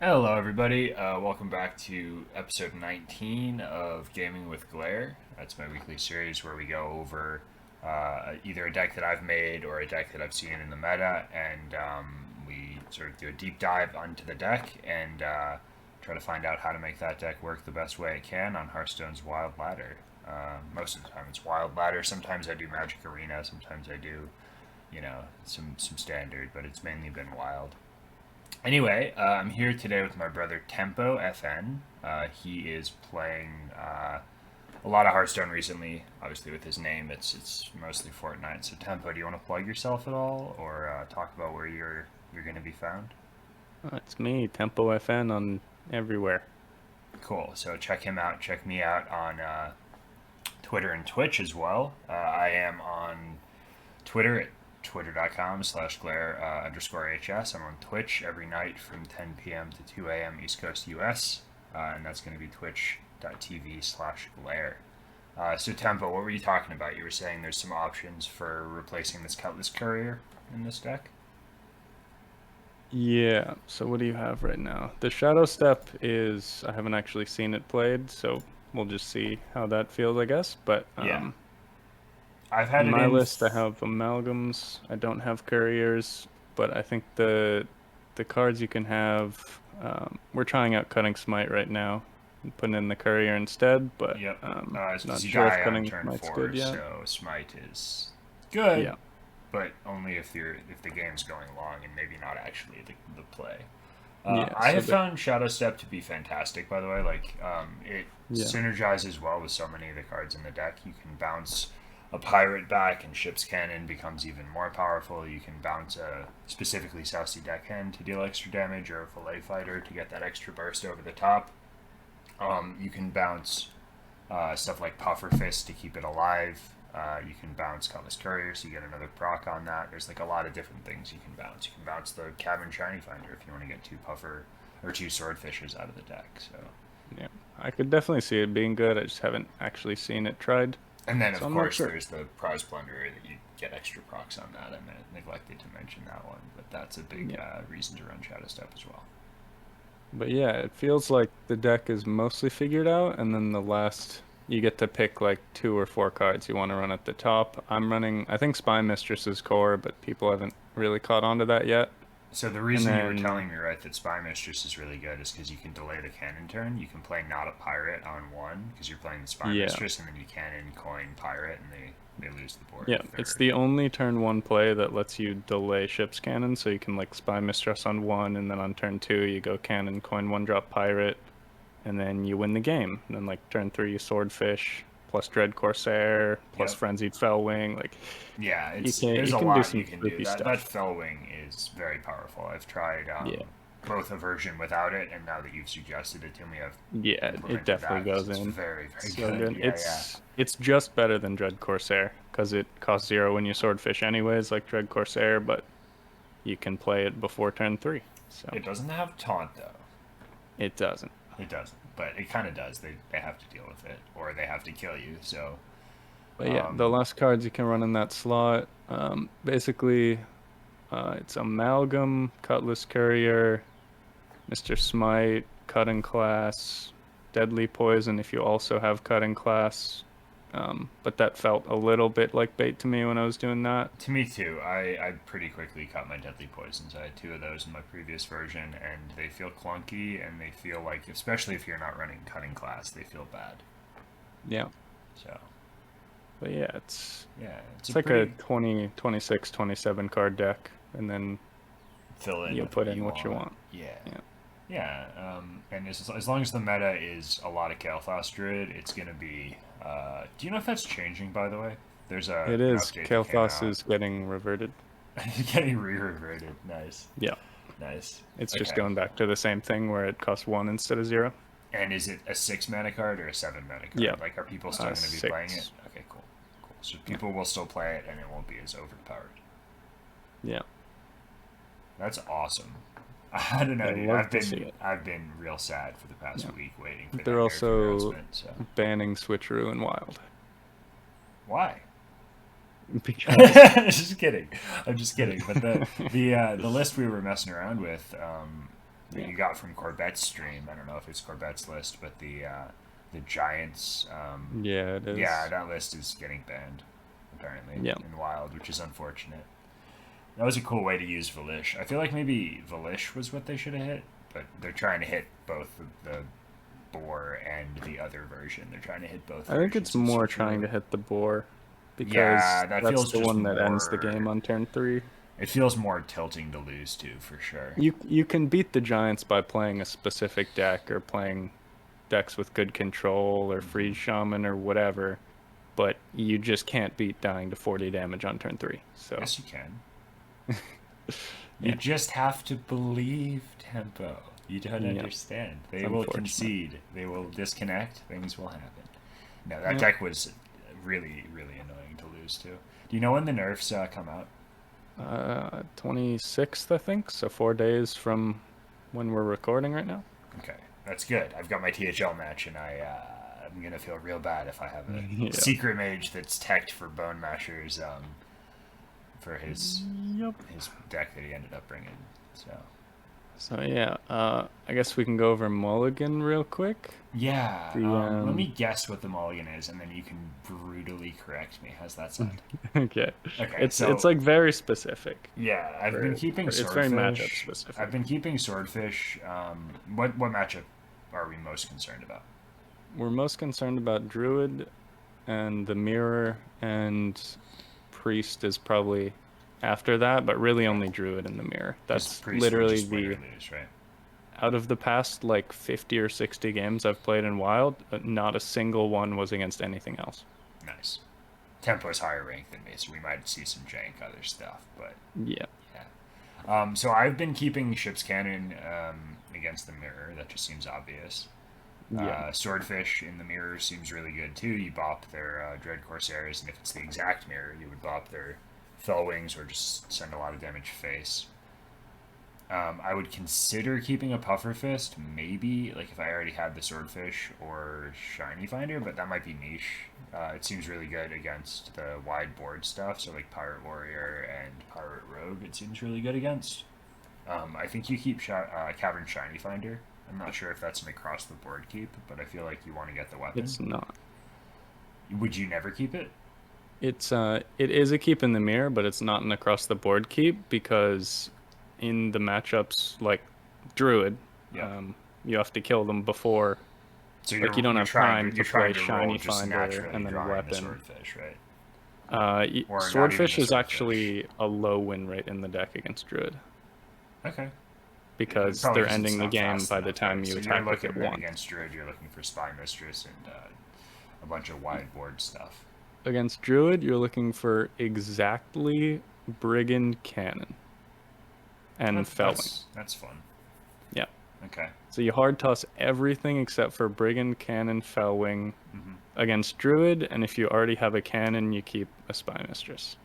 Hello, everybody. Welcome back to episode 19 of Gaming with Glare. That's my weekly series where we go over either a deck that I've made or a deck that I've seen in the meta, and we sort of do a deep dive onto the deck and try to find out how to make that deck work the best way it can on Hearthstone's Wild Ladder. Most of the time it's Wild Ladder. Sometimes I do Magic Arena. Sometimes I do, some standard, but it's mainly been Wild. Anyway, I'm here today with my brother TempoeFN. He is playing a lot of Hearthstone recently. Obviously, with his name, it's mostly Fortnite. So, Tempo, do you want to plug yourself at all, or talk about where you're going to be found? It's me, TempoeFN on everywhere. Cool. So check him out. Check me out on Twitter and Twitch as well. I am on Twitter at twitter.com/glare underscore HS. I'm on Twitch every night from 10 p.m. to 2 a.m. East Coast US, and that's going to be twitch.tv/glare. So, Tempo, what were you talking about? You were saying there's some options for replacing this Cutlass Courier in this deck? Yeah, so what do you have right now? The Shadow Step is, I haven't actually seen it played, so we'll just see how that feels, I guess. But Yeah. I've had in it my in. list, I have Amalgams. I don't have Couriers, but I think the cards you can have, we're trying out Cutting Smite right now, and putting in the Courier instead, but Yep. not Because you sure if die on Cutting turn Smite's 4, good yet. so Smite is good, Yeah, but only if the game's going long and maybe not actually the play. yeah, I so have found Shadow Step to be fantastic, by the way. Like, it yeah. synergizes well with so many of the cards in the deck. You can bounce a pirate back, and Ship's Cannon becomes even more powerful. You can bounce a specifically Sousy Deckhand to deal extra damage, or a Fillet Fighter to get that extra burst over the top. You can bounce stuff like Puffer Fist to keep it alive. You can bounce Cutlass Courier, so you get another proc on that. There's like a lot of different things you can bounce. You can bounce the Cavern Shiny Finder if you want to get two Puffer or two Swordfishes out of the deck. So, Yeah, I could definitely see it being good. I just haven't actually seen it tried, and then so of I'm not course sure. there's the Prize Plunderer that you get extra procs on that. I neglected to mention that one, but that's a big Yeah, reason to run Shadow Step as well. but yeah, it feels like the deck is mostly figured out, and then the last you get to pick like 2 or 4 cards you want to run at the top. I'm running, I think Spy Mistress is core, but people haven't really caught on to that yet. So the And reason you were then telling me, right, that Spy Mistress is really good is because you can delay the cannon turn. You can play not a pirate on one because you're playing the Spy yeah, Mistress, and then you cannon coin pirate, and they lose the board yeah, if it's they're. the only turn one play that lets you delay Ship's Cannon, so you can like Spy Mistress on one, and then on turn two you go Cannon, coin one drop Pirate, and then you win the game. And then like turn three, you Swordfish plus Dread Corsair plus Yep. Frenzied Fellwing. Like Yeah, you it's can there's you a can do lot some you can do. spooky That stuff. Fellwing is very powerful. I've tried Yeah, both a version without it, and now that you've suggested it to me, I've yeah, it implemented definitely that because goes it's in. very very So good. good. Yeah, yeah. It's just better than Dread Corsair because it costs 0 when you Swordfish anyways, like Dread Corsair, but you can play it before turn three. So It doesn't have taunt though. it doesn't. It doesn't, but it kind of does. They have to deal with it, or they have to kill you. So, But yeah, the um, last cards you can run in that slot, basically, it's Amalgam, Cutlass Courier, Mr. Smite, Cutting Class, Deadly Poison if you also have Cutting Class. But that felt a little bit like bait to me when I was doing that. to me too, I pretty quickly cut my deadly poisons. I had two of those in my previous version, and they feel clunky, and they feel like, especially if you're not running cutting class, they feel bad. Yeah. So, But yeah, it's yeah, it's a it's like a pretty 20, 26, 27 card deck, and then fill in you with put what in you what you want. want. Yeah. Yeah. Yeah, and as long as the meta is a lot of Kael'thas Druid, it's gonna be. Do you know if that's changing? By the way, there's It an is. update that came Kael'thas out. is getting reverted. Getting re-reverted. Nice, Yeah. nice. It's just Okay. going back to the same thing where it costs 1 instead of 0. And is it a 6 mana card or a 7 mana Yeah. card? Like, are people still going to be playing it? 6. Okay, cool, cool. So Yeah. people will still play it, and it won't be as overpowered. Yeah. That's awesome. I don't know, I dude. love to see it. I've been real sad for the past Yeah. week waiting for They're that nerf also announcement. So banning Switcheroo and Wild. why? Because Just kidding. I'm just kidding. But the list we were messing around with, that you got from Corbett's stream. I don't know if it's Corbett's list, but the Giants. Yeah, it Yeah, is. that list is getting banned apparently Yeah. in Wild, which is unfortunate. That was a cool way to use Valish. I feel like maybe Valish was what they should have hit, but they're trying to hit both the boar and the other version. They're trying to hit both I think versions it's of more Switch trying to Road. hit the boar Yeah, because that that's feels the just one that ends the more. game on turn 3. It feels more tilting to lose to, for sure. You can beat the Giants by playing a specific deck or playing decks with good control or freeze shaman or whatever, but you just can't beat dying to 40 damage on turn 3. So Yes, you can. You yeah, just have to believe Tempo. You don't yeah, understand. it's They will unfortunate. concede. They will disconnect. Things will happen. No, that Yep. deck was really, really annoying to lose to. Do you know when the nerfs come out? 26th, I think. So 4 days from when we're recording right now. Okay, that's good. I've got my THL match, and I'm gonna feel real bad if I have a Yeah. secret mage that's teched for Bone Mashers for Yep. his deck that he ended up bringing. So So yeah, I guess we can go over Mulligan real quick. yeah, The let me guess what the mulligan is, and then you can brutally correct me. How's that sound? okay, Okay, it's so like very specific. yeah, I've been keeping It's very matchup swordfish. I've specific. been keeping swordfish. What matchup are we most concerned about? We're most concerned about Druid and the Mirror, and Priest is probably after that, but really Okay, only Druid and the Mirror. because That's priest will literally just win or the lose, right? out of the past like 50 or 60 games I've played in Wild, not a single one was against anything else. Nice. Tempo's higher rank than me, so we might see some jank other stuff, but Yeah. yeah. So I've been keeping ship's cannon against the mirror. That just seems obvious. Yeah. Swordfish in the mirror seems really good too. You bop their Dread Corsairs, and if it's the exact mirror, you would bop their Fell Wings or just send a lot of damage face. I would consider keeping a Puffer Fist, maybe, like if I already had the Swordfish or Shiny Finder, but that might be niche. It seems really good against the wide board stuff, so like Pirate Warrior and Pirate Rogue, it seems really good against. I think you keep Cavern Shiny Finder. I'm not sure if that's an across the board keep, but I feel like you want to get the weapon. It's not. Would you never keep it? It is a keep in the mirror, but it's not an across the board keep because in the matchups like Druid, Yeah. you have to kill them before, So like you don't you're have time you're to play trying to roll Shiny just Finder naturally and then drawing the weapon. swordfish, right? Or not even Swordfish the is swordfish. actually a low win rate in the deck against Druid Okay. because Probably they're because it's ending the not game fast by the enough, time right? you So you're attack with looking it then once. against Druid, you're looking for Spy Mistress and a bunch of wide board stuff. Against Druid, you're looking for exactly Brigand Cannon and Felling. That's fun. Yeah. Okay. So you hard toss everything except for Brigand, Cannon, Fellwing Mm-hmm. against Druid, and if you already have a cannon, you keep a Spy Mistress.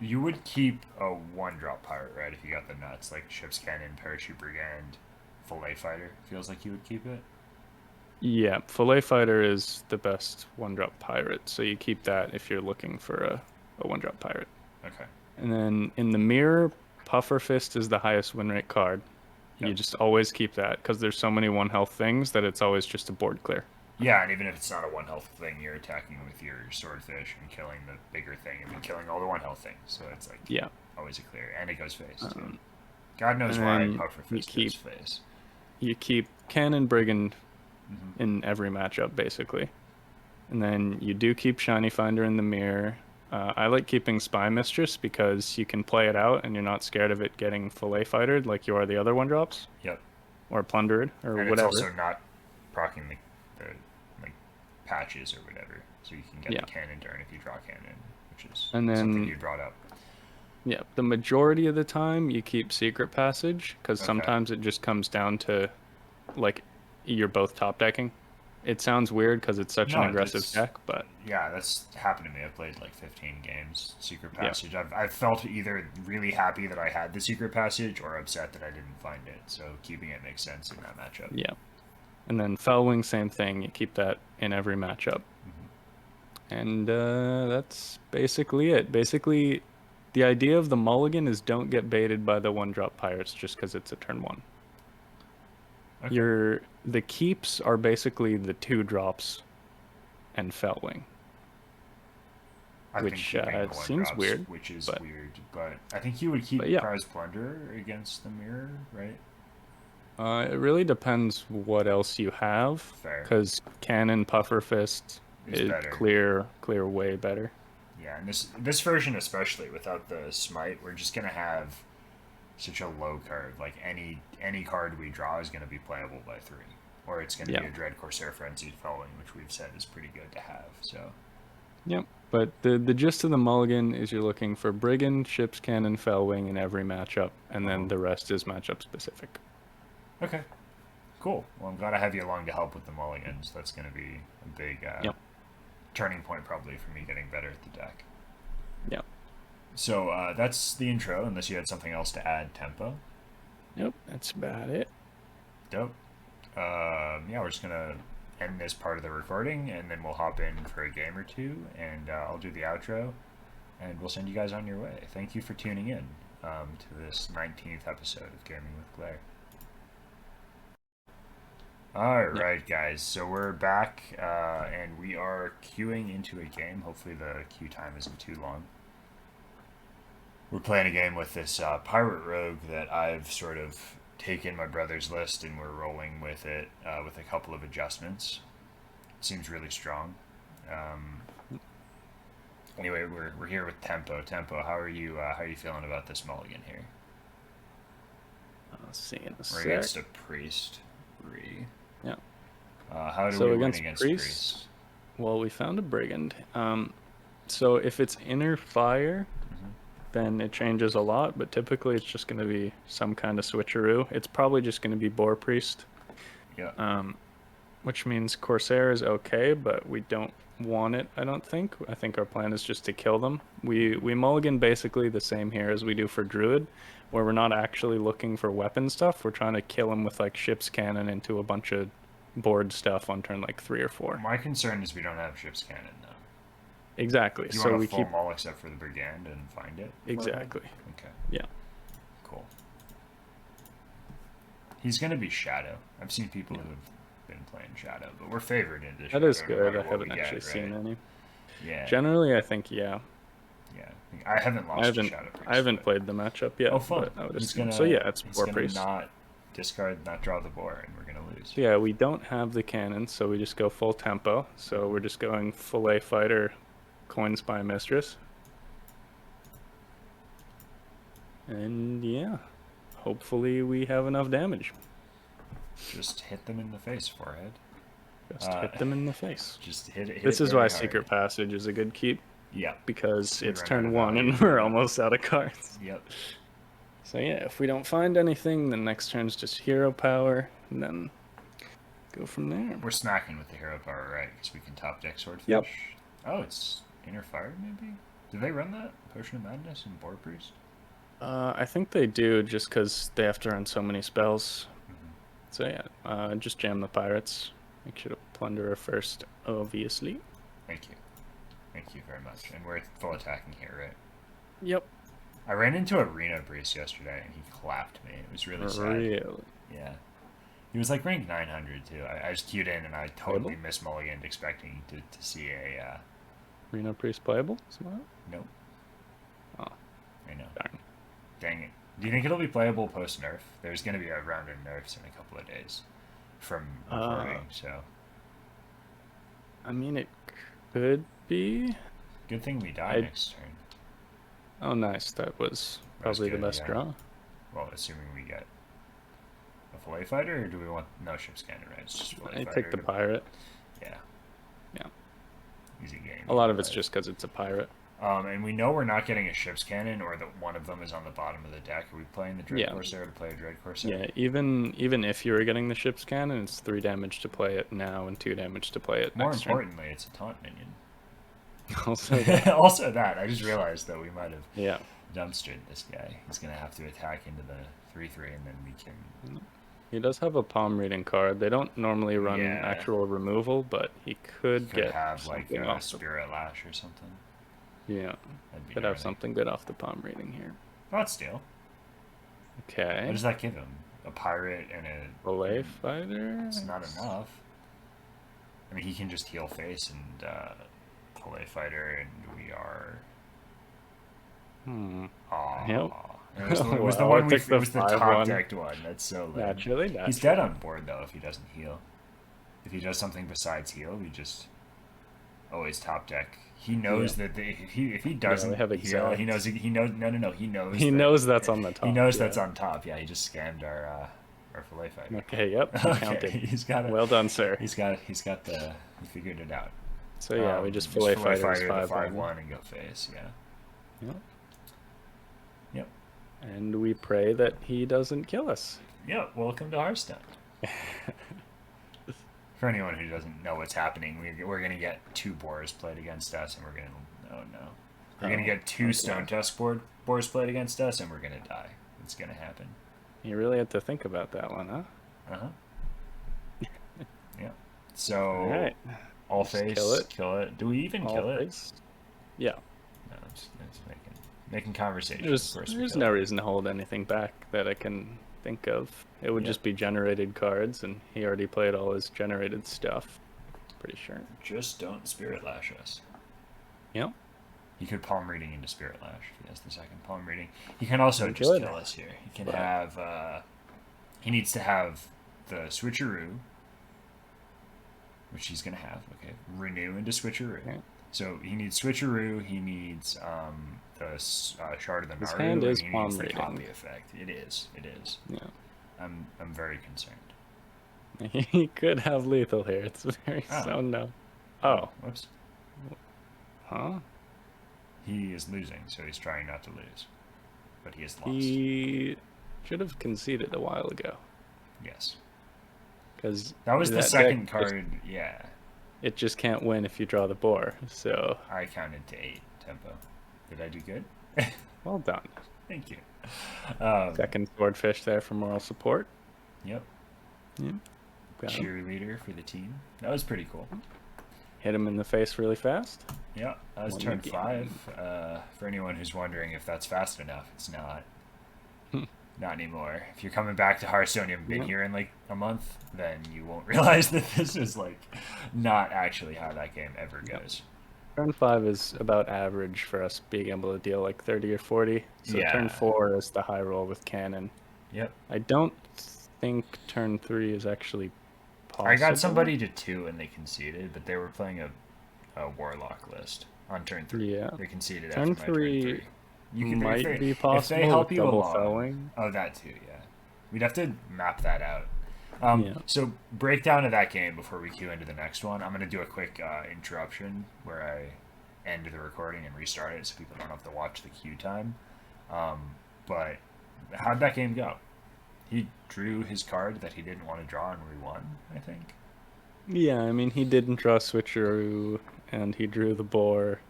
You would keep a one drop pirate, right? If you got the nuts, like Ship's Cannon, Parachute Brigand, Fillet Fighter. Feels like you would keep it. Yeah, Fillet Fighter is the best one-drop pirate, so you keep that if you're looking for a one-drop pirate. Okay. And then in the mirror, Puffer Fist is the highest win rate card. Yep. You just always keep that because there's so many one health things that it's always just a board clear. Yeah, and even if it's not a one health thing, you're attacking with your swordfish and killing the bigger thing and then killing all the one health things. So it's like Yeah. always a clear, and it goes face too. Um, God knows and why then Puffer you Fist goes face. keep Cannon Brigand Mm-hmm. in every matchup basically, and then you do keep Shiny Finder in the mirror. I like keeping Spy Mistress because you can play it out and you're not scared of it getting Fillet Fightered like you are the other one drops Yep. or Plundered or And whatever. it's also not proccing the like patches or whatever, so you can get Yeah. the cannon turn if you draw cannon, which is And then- something you brought up. Yeah, the majority of the time you keep Secret Passage because Okay. sometimes it just comes down to like you're both top decking. It sounds weird because it's such an No, aggressive it's- deck, but Yeah, that's happened to me. I've played like 15 games Secret Yeah. Passage. I've felt either really happy that I had the Secret Passage or upset that I didn't find it. So keeping it makes sense in that matchup. yeah. And then Fellwing, same thing. You keep that in every matchup. Mm-hmm. And that's basically it. Basically, the idea of the mulligan is don't get baited by the one-drop pirates just because it's a turn one. Your the keeps are basically the 2 drops and Felwing, I've been which keeping the one seems drops, weird, which is but weird, but I think you would keep yeah. Prize Plunder against the mirror, right? It really depends what else you have, Fair. because Cannon Puffer Fist Is is better. clear way better. Yeah, and this version especially without the smite, we're just gonna have such a low card. Like any card we draw is gonna be playable by 3, or it's gonna Yeah. be a Dread Corsair Frenzied Following, which we've said is pretty good to have. So Yep. But the gist of the mulligan is you're looking for Brigand, Ship's Cannon, Felwing in every matchup, and uh-huh. then the rest is matchup specific. Okay, cool. Well, I'm glad I have you along to help with the mulligans. That's gonna be a big Yep. turning point probably for me getting better at the deck. Yep. So that's the intro. Unless you had something else to add, Tempo. Yep. That's about it. Dope. Yeah, we're just gonna end this part of the recording, and then we'll hop in for a game or two, and I'll do the outro, and we'll send you guys on your way. Thank you for tuning in to this 19th episode of Gaming with Glare. Alright, guys, so we're back, and we are queuing into a game. Hopefully the queue time isn't too long. We're playing a game with this pirate rogue that I've sort of taken my brother's list and we're rolling with it with a couple of adjustments. It seems really strong. Anyway, we're here with Tempo. Tempo, how are you feeling about this mulligan here? I'll see in a We're sec. against a priest. Yeah. How do So we win against against priests, priests? well, we found a Brigand. So if it's inner fire, then it changes a lot, but typically it's just going to be some kind of switcheroo. It's probably just going to be Boar Priest. Yeah. Which means Corsair is okay, but we don't want it, I don't think. I think our plan is just to kill them. We mulligan basically the same here as we do for Druid, where we're not actually looking for weapon stuff. We're trying to kill them with like ship's cannon into a bunch of board stuff on turn like 3 or 4. My concern is we don't have ship's cannon though. Exactly. Do you So want we a full keep mull except for the brigand and find it? exactly. Okay. Yeah. Cool. He's gonna be Shadow. I've seen people who have been playing Shadow, but we're favored into Shadow. That is no good. matter I what haven't we actually get, seen right? any. Yeah. Generally, I think yeah. Yeah. I haven't lost to Shadow Priest. I haven't but... played the matchup yet. Oh, fun. But I would He's assume. gonna. So yeah, it's he's Boar gonna Priest. not discard, not draw the boar, and we're gonna lose. Yeah, we don't have the cannon, so we just go full tempo. So we're just going full A fighter, coin spy mistress. And yeah, hopefully we have enough damage. Just hit them in the face, forehead. Just hit them in the face. Just hit it. This it is why hard. Secret Passage is a good keep. Yeah. Because it's run turn out of 1 value. and we're almost out of cards. Yep. So yeah, if we don't find anything, then next turn's just hero power, and then go from there. We're smacking with the hero power, right? Because we can top deck Swordfish. Yep. Oh, it's Inner Fire, maybe? Do they run that? Potion of Madness and Boar Priest? I think they do, just because they have to run so many spells. So yeah, just jam the pirates. Make sure to plunder first, obviously. Thank you. Thank you very much. And we're full attacking here, right? Yep. I ran into a Reno Priest yesterday, and he clapped me. It was really sad. Really? Yeah. He was like ranked 900, too. I just queued in, and I totally mismulliganed expecting to see a... Reno Priest playable? Smart? Nope. Oh. I know. Darn. Dang it. Do you think it'll be playable post-nerf? There's going to be a round of nerfs in a couple of days from recording, so... I mean, it could be. Good thing we die next turn. Oh, nice. That was probably good, the best draw. Well, assuming we get a fillet fighter, or do we want... No, ship's cannon, right? It's just fillet I fighter. take the pirate. Yeah. Yeah. Easy game. A lot of it's just because it's a pirate. And we know we're not getting a ship's cannon, or that one of them is on the bottom of the deck. Are we playing the Dread Corsair to play a Dread Corsair? Yeah, even if you were getting the ship's cannon, it's 3 damage to play it now and 2 damage to play it More next importantly, it's a taunt minion. Also that. Also that. I just realized that we might have dumpstered this guy. He's going to have to attack into the 3/3, and then we can... He does have a palm reading card. They don't normally run actual removal, but he could have like a Spirit Lash or something. Yeah, could have something good off the palm reading here. Oh, that's steal. Okay. What does that give him? A pirate and a Fillet fighter? It's not enough. I mean, he can just heal face and fillet fighter, and we are. Yep. It was the, it was the Wow, one I we. picked It was the the top 5-1. decked one. That's so lame. Naturally. He's dead on board though if he doesn't heal. If he does something besides heal, we just always top deck. He knows that if he doesn't have heal, he exacts. knows no he knows He knows that's on the top. he knows yeah. that's on top. Yeah, he just scammed our fillet fighter. Okay, yep. Okay, Counted. he's got it. Well done, sir. He figured it out. So yeah, we just fillet fillet fighter fighters the 5-1. 5-1 and go face. Yeah. Yep. And we pray that he doesn't kill us. Yep. Welcome to Hearthstone. For anyone who doesn't know what's happening, we're gonna get 2 boars played against us, and we're gonna get 2 stone tusk boars played against us, and we're gonna die. It's gonna happen. You really had to think about that one, huh? Yeah. So all face, kill it. Do we even kill it? Yeah. No, it's making conversation. There's no reason to hold anything back that I can think of. It would just be generated cards, and he already played all his generated stuff. Pretty sure. Just don't Spirit Lash us. Yep. He could palm reading into Spirit Lash if he has the second palm reading. He can also just kill us here. He can have. He needs to have the switcheroo, which he's gonna have. Okay, renew into switcheroo. Okay. So he needs switcheroo. He needs the shard of the Naru. His hand is and he palm needs the reading. copy effect. It is. Yeah. I'm very concerned. He could have lethal here. It's very so no. Oh. Whoops. Huh? He is losing, so he's trying not to lose. But he has lost. He should have conceded a while ago. Yes. Because that was the second card, yeah. It just can't win if you draw the boar, so... I counted to 8, Tempo. Did I do good? Well done. Thank you. Second swordfish there for moral support. Yep. Yep. Cheerleader for the team. That was pretty cool. Hit him in the face really fast. Yeah, that was turn 5. For anyone who's wondering if that's fast enough, it's not. Not anymore. If you're coming back to Hearthstone, you haven't been here in like a month, then you won't realize that this is like not actually how that game ever goes. Turn 5 is about average for us being able to deal like 30 or 40. So turn 4 is the high roll with cannon. Yep. I don't think turn 3 is actually possible. I got somebody to 2 and they conceded, but they were playing a warlock list on turn 3. Yeah. They conceded turn after my 3. turn 3. You can might be possible if they help with you double along. felling. Oh, that too, yeah. We'd have to map that out. So breakdown of that game before we queue into the next one. I'm going to do a quick interruption where I end the recording and restart it so people don't have to watch the queue time. But how'd that game go? He drew his card that he didn't want to draw and we won, I think. Yeah, I mean, he didn't draw switcheroo and he drew the boar.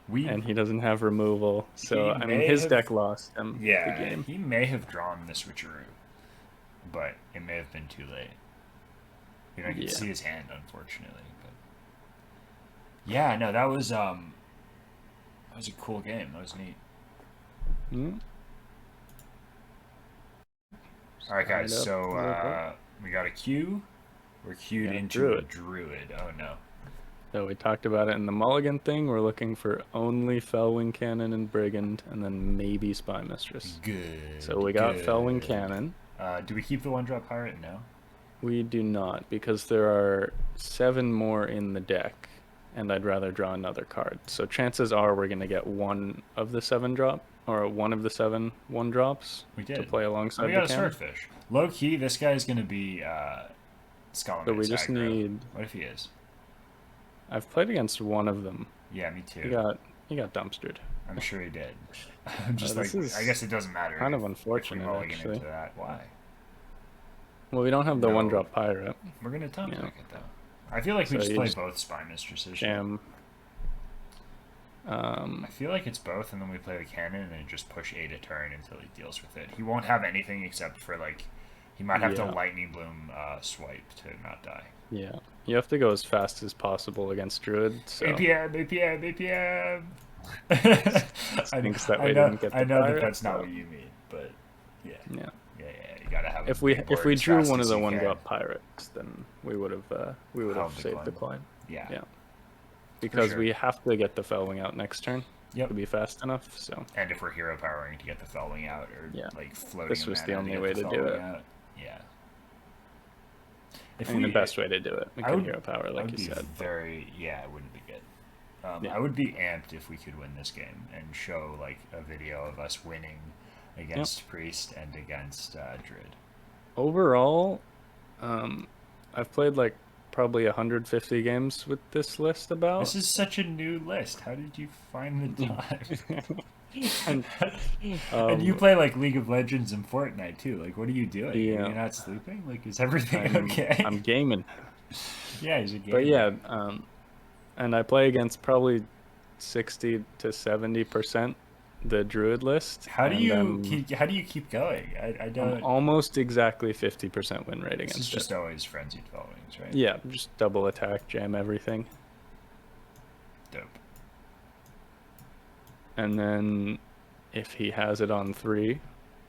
And he doesn't have removal, so I mean his deck lost him the game. He may have drawn the switcheroo, but it may have been too late. You know, you can see his hand, unfortunately. But yeah, no, that was a cool game. That was neat. All right, guys. So we got a queue. We're queued into a druid. Oh no. So we talked about it in the mulligan thing. We're looking for only Felwing Cannon and Brigand, and then maybe Spy Mistress. Good. So we got Felwing Cannon. Do we keep the 1-drop pirate? No. We do not, because there are 7 more in the deck, and I'd rather draw another card. So chances are we're going to get one of the 7-drop, or one of the 7 1-drops to play alongside the cannon. We got a swordfish. Low key, this guy's going to be Skull. So we just need... What if he is? I've played against one of them. Yeah, me too. He got dumpstered. I'm sure he did. I'm just I guess it doesn't matter. Kind of unfortunate, actually. Into that. Why? Well, we don't have the 1-drop pirate. We're gonna top deck it though. I feel like we just play both Spy Mistresses. I feel like it's both, and then we play the cannon and just push 8 a turn until he deals with it. He won't have anything except for like, he might have to lightning bloom swipe to not die. Yeah, you have to go as fast as possible against Druid. So. APM. I know that that's not what you mean, but yeah. You gotta If we as drew fast one of as the you one can. drop pirates, then we would have Held the saved the coin. coin. Yeah. Yeah. Because sure. we have to get the Felwing out next turn Yep. to be fast enough. So And if we're hero powering to get the Felwing out, or yeah, like floating this a was mana the to only get way the to do Felwing it. out. Yeah. I mean, the best way to do it. We I could would, hero power, I like would you be said. very, yeah, it wouldn't be good. Yeah. I would be amped if we could win this game and show like a video of us winning against Priest and against Druid. Overall, I've played like probably 150 games with this list about. This is such a new list. How did you find the time? and, and you play like League of Legends and Fortnite too. Like, what are you doing? Yeah. Are you not sleeping? Like, is everything okay? I'm gaming. Yeah, he's a gamer. But yeah, and I play against probably 60 to 70% the Druid list. How do you keep going? I don't. I'm almost exactly 50% win rate against It's just it. always frenzied followings, right? Yeah, just double attack, jam everything. Dope. And then if he has it on 3,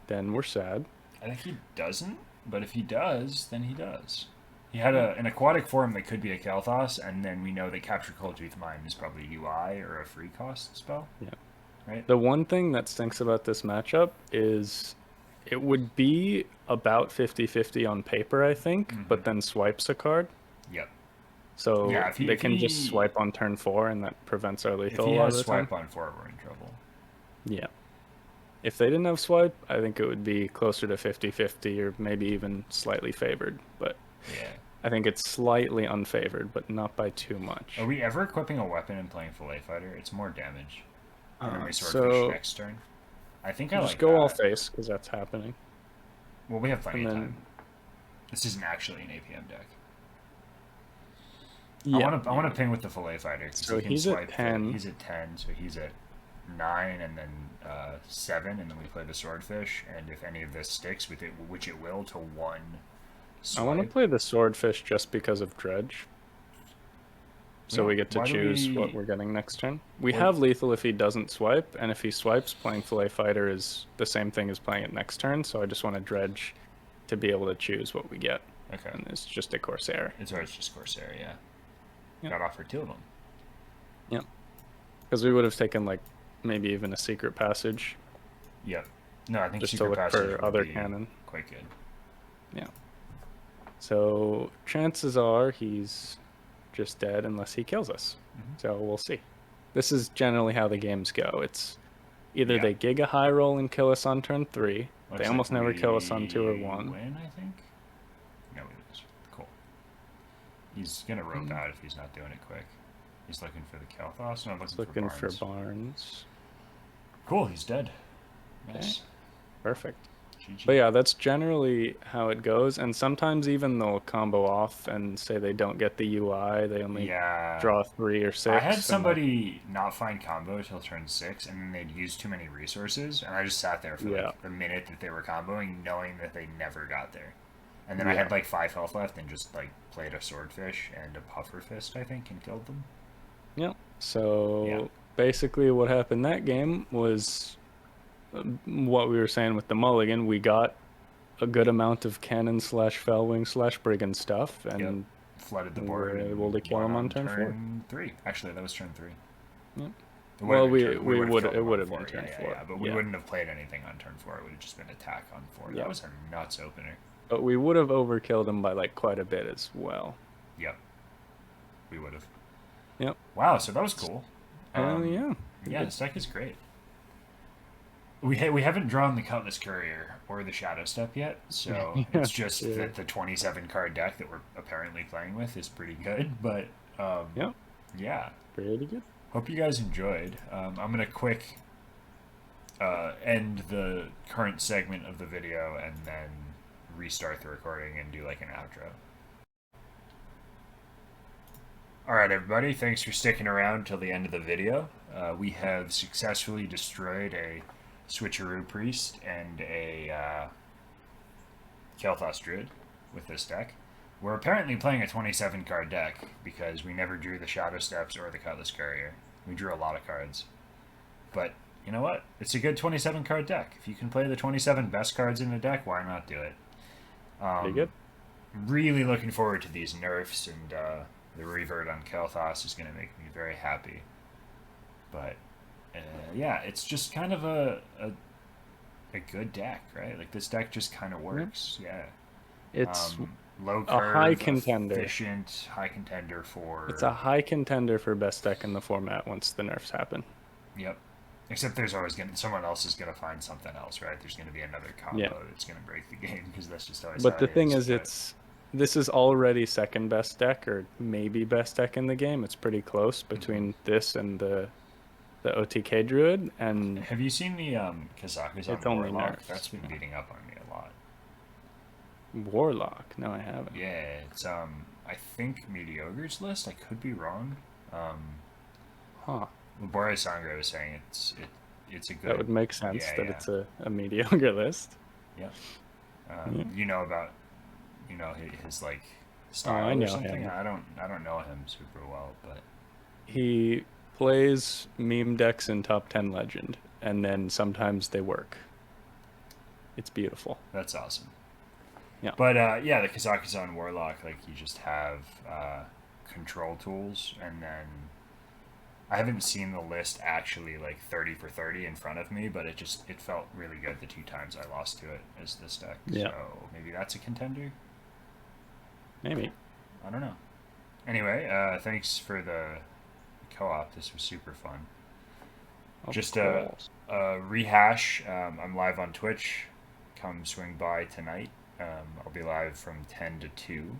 then we're sad. I think he doesn't, but if he does, then he does. He had an aquatic form that could be a Kael'thas, and then we know that Capture Coldtooth Mind is probably UI or a free cost spell. Yeah. Right? The one thing that stinks about this matchup is it would be about 50-50 on paper, I think, but then swipes a card. Yep. So Yeah, they can just swipe on turn 4, and that prevents our lethal If he a lot has of the time. swipe on 4, we're in trouble. Yeah. If they didn't have swipe, I think it would be closer to 50-50 or maybe even slightly favored. But Yeah. I think it's slightly unfavored, but not by too much. Are we ever equipping a weapon and playing Fillet Fighter? It's more damage. And then we Swordfish So next turn. I think I just like go that. all face, because that's happening. Well, we have plenty And of then- time. This isn't actually an APM deck. Yeah. I want to ping with the Fillet Fighter. 'Cause So he can he's at swipe 10. He's at 10, so he's at 9 and then 7, and then we play the Swordfish, and if any of this sticks, with it, which it will, to 1 swipe. I want to play the Swordfish just because of Dredge. So we get to why do choose we- what we're getting next turn. We have lethal if he doesn't swipe, and if he swipes, playing Fillet Fighter is the same thing as playing it next turn, so I just want to Dredge to be able to choose what we get. Okay. And it's just a Corsair. It's always just Corsair, yeah. Yep. Got offered 2 of them. Yep. Because we would have taken, like, maybe even a Secret Passage Yep. No, I think just to Secret look Passage for would other be cannon. quite good. Yeah. So chances are he's just dead unless he kills us. So we'll see. This is generally how the games go. It's either they gig a high roll and kill us on turn 3. Looks They like almost never kill us on we 2 or 1. Win, I think. No, we lose. Cool. He's gonna rope out if he's not doing it quick. He's looking for the Kael'thas. No, Looking for for Barnes. Barnes. Cool, he's dead. Nice. Perfect. GG. But yeah, that's generally how it goes. And sometimes even they'll combo off and say they don't get the UI. They only draw 3 or 6. I had somebody not find combo till turn 6, and then they'd use too many resources, and I just sat there for like the minute that they were comboing, knowing that they never got there. And then I had like 5 health left and just like played a Swordfish and a Puffer Fist, I think, and killed them. Yep. So basically what happened that game was what we were saying with the mulligan. We got a good amount of cannon / Felwing / brigand stuff, and flooded the we board. were able to kill him on turn 4. 3. Actually, that was turn 3. Yep. Well, it would have been turn 4. Yeah, but we wouldn't have played anything on turn 4. It would have just been attack on 4. That was a nuts opener. But we would have overkilled him by like quite a bit as well. Yep. We would have. Yep. Wow, so that was cool. Yeah. Yeah, this deck is great. We haven't drawn the Cutlass Courier or the Shadow Step yet, so it's just that the 27 card deck that we're apparently playing with is pretty good. But yeah, pretty good. Hope you guys enjoyed. I'm gonna quick end the current segment of the video and then restart the recording and do like an outro. Alright everybody, thanks for sticking around till the end of the video. We have successfully destroyed a Switcheroo Priest and a Kael'thas Druid with this deck. We're apparently playing a 27 card deck because we never drew the Shadow Steps or the Cutlass Courier. We drew a lot of cards. But you know what? It's a good 27 card deck. If you can play the 27 best cards in the deck, why not do it? Pretty good. Really looking forward to these nerfs, and the revert on Kael'thas is going to make me very happy. But yeah, it's just kind of a good deck, right? Like this deck just kind of works. Yeah. It's Low a high curve, contender. efficient, high contender for. It's a high contender for best deck in the format once the nerfs happen. Yep. Except there's always going to someone else is going to find something else, right? There's going to be another combo Yeah. that's going to break the game because that's just always But how the it thing is. is, this is already second best deck or maybe best deck in the game. It's pretty close between this and the OTK Druid, and Have you seen the it's Kazakhstan only Warlock? nerfs. That's been beating up on me a lot. Warlock. No, I haven't. Yeah, it's I think Mediocre's list. I could be wrong. Huh. Boris Sangre was saying it's a good. That would make sense Yeah, that yeah. it's a mediocre list. Yeah. Yeah. You know about his like Oh, style I or know something. him. I don't know him super well, but He plays meme decks in top 10 Legend, and then sometimes they work. It's beautiful. that's awesome. Yeah. But yeah, the Kazakhstan Warlock, like you just have control tools, and then I haven't seen the list actually like 30 for 30 in front of me, but it felt really good the two times I lost to it as this deck. Yeah. So maybe that's a contender. Maybe. I don't know. Anyway, thanks for the co-op. This was super fun. Of Just course. a rehash. I'm live on Twitch. Come swing by tonight. I'll be live from 10 to 2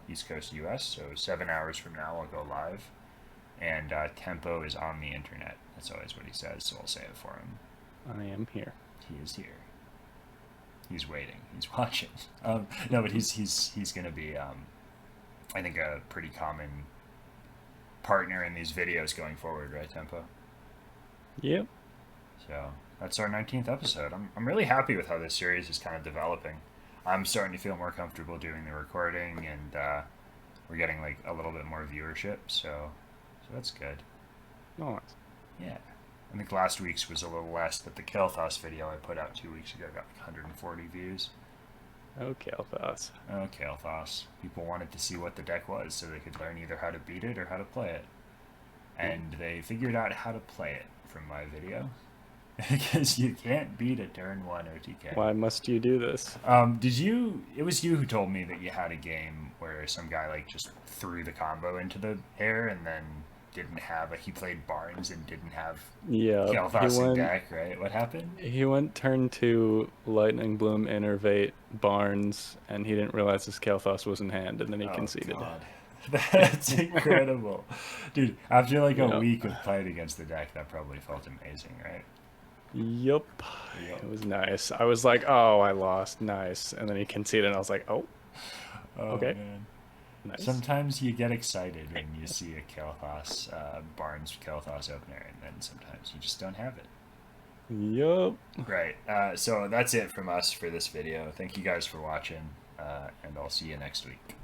East Coast US, so 7 hours from now I'll go live. And Tempo is on the internet. That's always what he says, so I'll say it for him. I am here. He is here. He's waiting. He's watching. No, but he's gonna be I think a pretty common partner in these videos going forward, right, Tempo? Yep. So that's our 19th episode. I'm really happy with how this series is kind of developing. I'm starting to feel more comfortable doing the recording, and we're getting like a little bit more viewership. So that's good. Nice. Yeah. I think last week's was a little less, but the Kael'thas video I put out 2 weeks ago got like 140 views. Okay, Kael'thas. Oh, Kael'thas. People wanted to see what the deck was so they could learn either how to beat it or how to play it. And they figured out how to play it from my video. Because you can't beat a turn 1 OTK. Why must you do this? It was you who told me that you had a game where some guy like just threw the combo into the air and then didn't have he played Barnes and didn't have Yeah, Kael'thas in deck, right? What happened? he went turn 2, Lightning Bloom, Innervate, Barnes, and he didn't realize his Kael'thas was in hand, and then he conceded. God. That's incredible. Dude, after like a Yeah. week of playing against the deck, that probably felt amazing, right? Yup. Yep. It was nice. I was like, oh, I lost. Nice. And then he conceded, and I was like, oh, Oh, okay. man. Nice. Sometimes you get excited when you see a Kael'thas, Barnes Kael'thas opener, and then sometimes you just don't have it. Yup. Right. So that's it from us for this video. Thank you guys for watching, and I'll see you next week.